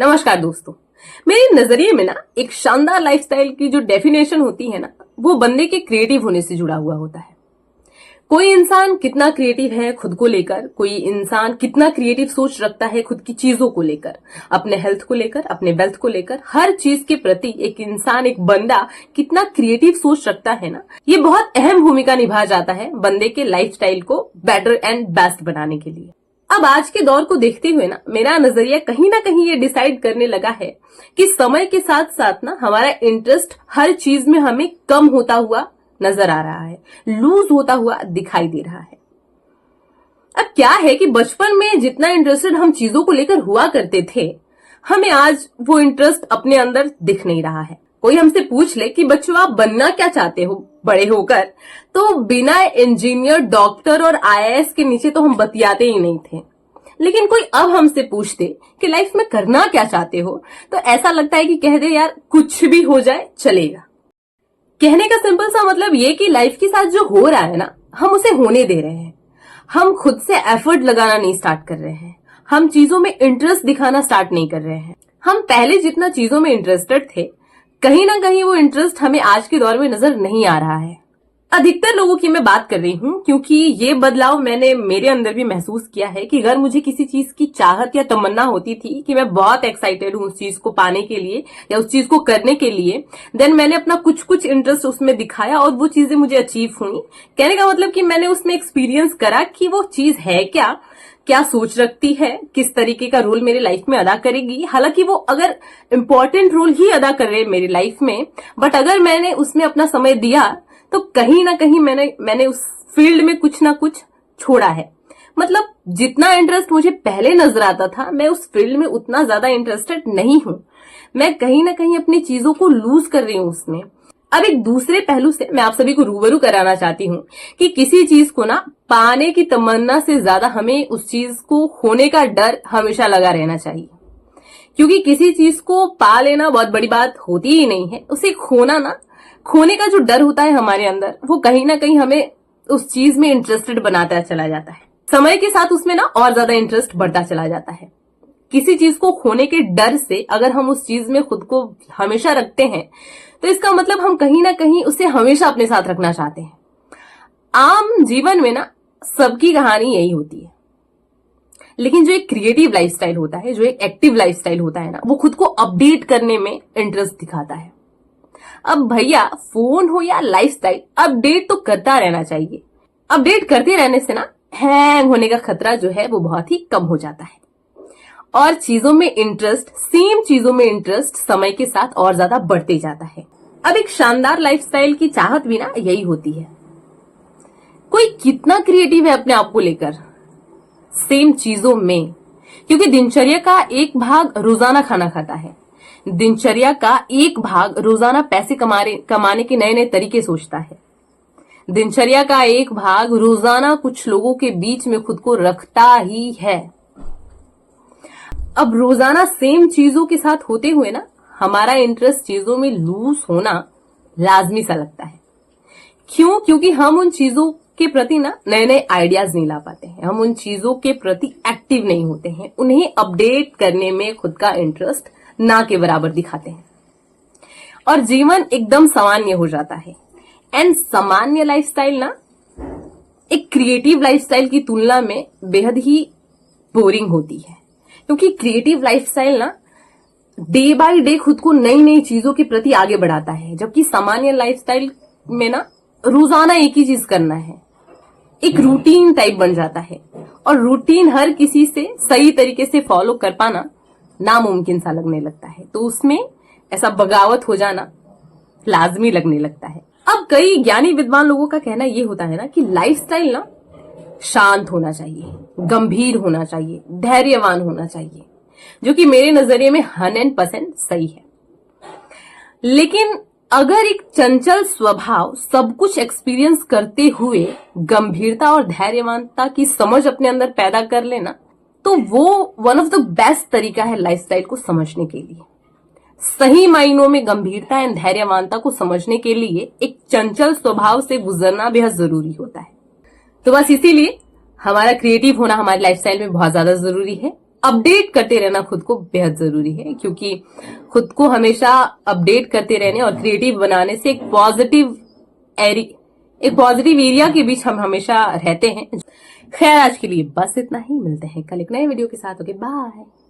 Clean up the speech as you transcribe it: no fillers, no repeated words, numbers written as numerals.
नमस्कार दोस्तों। मेरे नजरिए में ना एक शानदार लाइफस्टाइल की जो डेफिनेशन होती है ना, वो बंदे के क्रिएटिव होने से जुड़ा हुआ होता है। कोई इंसान कितना क्रिएटिव है खुद को लेकर, कोई इंसान कितना क्रिएटिव सोच रखता है खुद की चीजों को लेकर, अपने हेल्थ को लेकर, अपने वेल्थ को लेकर, हर चीज के प्रति एक इंसान, एक बंदा कितना क्रिएटिव सोच रखता है ना, ये बहुत अहम भूमिका निभा जाता है बंदे के लाइफस्टाइल को बेटर एंड बेस्ट बनाने के लिए। अब आज के दौर को देखते हुए ना मेरा नजरिया कहीं ना कहीं ये डिसाइड करने लगा है कि समय के साथ साथ ना हमारा इंटरेस्ट हर चीज में हमें कम होता हुआ नजर आ रहा है, लूज होता हुआ दिखाई दे रहा है। अब क्या है कि बचपन में जितना इंटरेस्टेड हम चीजों को लेकर हुआ करते थे, हमें आज वो इंटरेस्ट अपने अंदर दिख नहीं रहा है। कोई हमसे पूछ ले कि बच्चों आप बनना क्या चाहते हो बड़े होकर, तो बिना इंजीनियर, डॉक्टर और आईएएस के नीचे तो हम बतियाते ही नहीं थे। लेकिन कोई अब हमसे पूछते कि लाइफ में करना क्या चाहते हो, तो ऐसा लगता है कि कह दे यार कुछ भी हो जाए चलेगा। कहने का सिंपल सा मतलब ये कि लाइफ के साथ जो हो रहा है ना, हम उसे होने दे रहे हैं। हम खुद से एफर्ट लगाना नहीं स्टार्ट कर रहे हैं, हम चीजों में इंटरेस्ट दिखाना स्टार्ट नहीं कर रहे हैं। हम पहले जितना चीजों में इंटरेस्टेड थे, कहीं ना कहीं वो इंटरेस्ट हमें आज के दौर में नजर नहीं आ रहा है। अधिकतर लोगों की मैं बात कर रही हूं, क्योंकि ये बदलाव मैंने मेरे अंदर भी महसूस किया है कि अगर मुझे किसी चीज की चाहत या तमन्ना होती थी कि मैं बहुत एक्साइटेड हूं उस चीज को पाने के लिए या उस चीज को करने के लिए, देन मैंने अपना कुछ इंटरेस्ट उसमें दिखाया और वो चीजें मुझे अचीव हुई। कहने का मतलब कि मैंने उसमें एक्सपीरियंस करा कि वो चीज है क्या, क्या सोच रखती है, किस तरीके का रोल मेरी लाइफ में अदा करेगी। हालांकि वो अगर इम्पोर्टेंट रोल ही अदा कर रहे मेरी लाइफ में, बट अगर मैंने उसमें अपना समय दिया तो कहीं ना कहीं मैंने उस फील्ड में कुछ ना कुछ छोड़ा है। मतलब जितना इंटरेस्ट मुझे पहले नजर आता था, मैं उस फील्ड में उतना ज्यादा इंटरेस्टेड नहीं हूं। मैं कहीं ना कहीं अपनी चीजों को लूज कर रही हूं उसमें। अब एक दूसरे पहलू से मैं आप सभी को रूबरू कराना चाहती हूँ कि किसी चीज को ना पाने की तमन्ना से ज्यादा हमें उस चीज को होने का डर हमेशा लगा रहना चाहिए। क्योंकि किसी चीज को पा लेना बहुत बड़ी बात होती ही नहीं है, उसे खोने का जो डर होता है हमारे अंदर, वो कहीं ना कहीं हमें उस चीज में इंटरेस्टेड बनाता चला जाता है। समय के साथ उसमें ना और ज्यादा इंटरेस्ट बढ़ता चला जाता है। किसी चीज को खोने के डर से अगर हम उस चीज में खुद को हमेशा रखते हैं, तो इसका मतलब हम कहीं ना कहीं उसे हमेशा अपने साथ रखना चाहते हैं। आम जीवन में ना सबकी कहानी यही होती है। लेकिन जो एक क्रिएटिव लाइफस्टाइल होता है, जो एक एक्टिव लाइफस्टाइल होता है ना, वो खुद को अपडेट करने में इंटरेस्ट दिखाता है। अब भैया फोन हो या लाइफस्टाइल, अपडेट तो करता रहना चाहिए। अपडेट करते रहने से ना हैंग होने का खतरा जो है वो बहुत ही कम हो जाता है और चीजों में इंटरेस्ट, सेम चीजों में इंटरेस्ट समय के साथ और ज्यादा बढ़ते जाता है। अब एक शानदार लाइफस्टाइल की चाहत भी ना यही होती है। कोई कितना क्रिएटिव है अपने आप को लेकर सेम चीजों में, क्योंकि दिनचर्या का एक भाग रोजाना खाना खाता है, दिनचर्या का एक भाग रोजाना पैसे कमाने के नए नए तरीके सोचता है, दिनचर्या का एक भाग रोजाना कुछ लोगों के बीच में खुद को रखता ही है। अब रोजाना सेम चीजों के साथ होते हुए ना हमारा इंटरेस्ट चीजों में लूज होना लाजमी सा लगता है। क्यों? क्योंकि हम उन चीजों के प्रति ना नए नए आइडियाज नहीं ला पाते हैं, हम उन चीजों के प्रति एक्टिव नहीं होते हैं, उन्हें अपडेट करने में खुद का इंटरेस्ट ना के बराबर दिखाते हैं और जीवन एकदम सामान्य हो जाता है। एंड सामान्य लाइफस्टाइल ना एक क्रिएटिव लाइफस्टाइल की तुलना में बेहद ही बोरिंग होती है, क्योंकि क्रिएटिव लाइफस्टाइल ना डे बाय डे खुद को नई नई चीजों के प्रति आगे बढ़ाता है, जबकि सामान्य लाइफस्टाइल में ना रोजाना एक ही चीज करना है, एक रूटीन टाइप बन जाता है और रूटीन हर किसी से सही तरीके से फॉलो कर पाना नामुमकिन सा लगने लगता है। तो उसमें ऐसा बगावत हो जाना लाजमी लगने लगता है। अब कई ज्ञानी विद्वान लोगों का कहना यह होता है ना कि लाइफस्टाइल ना शांत होना चाहिए, गंभीर होना चाहिए, धैर्यवान होना चाहिए, जो कि मेरे नजरिए में 100% सही है। लेकिन अगर एक चंचल स्वभाव सब कुछ एक्सपीरियंस करते हुए गंभीरता और धैर्यवानता की समझ अपने अंदर पैदा कर लेना, तो वो वन ऑफ द बेस्ट तरीका है लाइफस्टाइल को समझने के लिए। सही मायनों में गंभीरता एंड धैर्यवानता को समझने के लिए एक चंचल स्वभाव से गुजरना बेहद जरूरी होता है। तो बस इसीलिए हमारा क्रिएटिव होना हमारी लाइफस्टाइल में बहुत ज्यादा जरूरी है। अपडेट करते रहना खुद को बेहद जरूरी है, क्योंकि खुद को हमेशा अपडेट करते रहने और क्रिएटिव बनाने से एक पॉजिटिव एरिया के बीच हम हमेशा रहते हैं। खैर, आज के लिए बस इतना ही। मिलते हैं कल एक नए वीडियो के साथ। Okay, bye.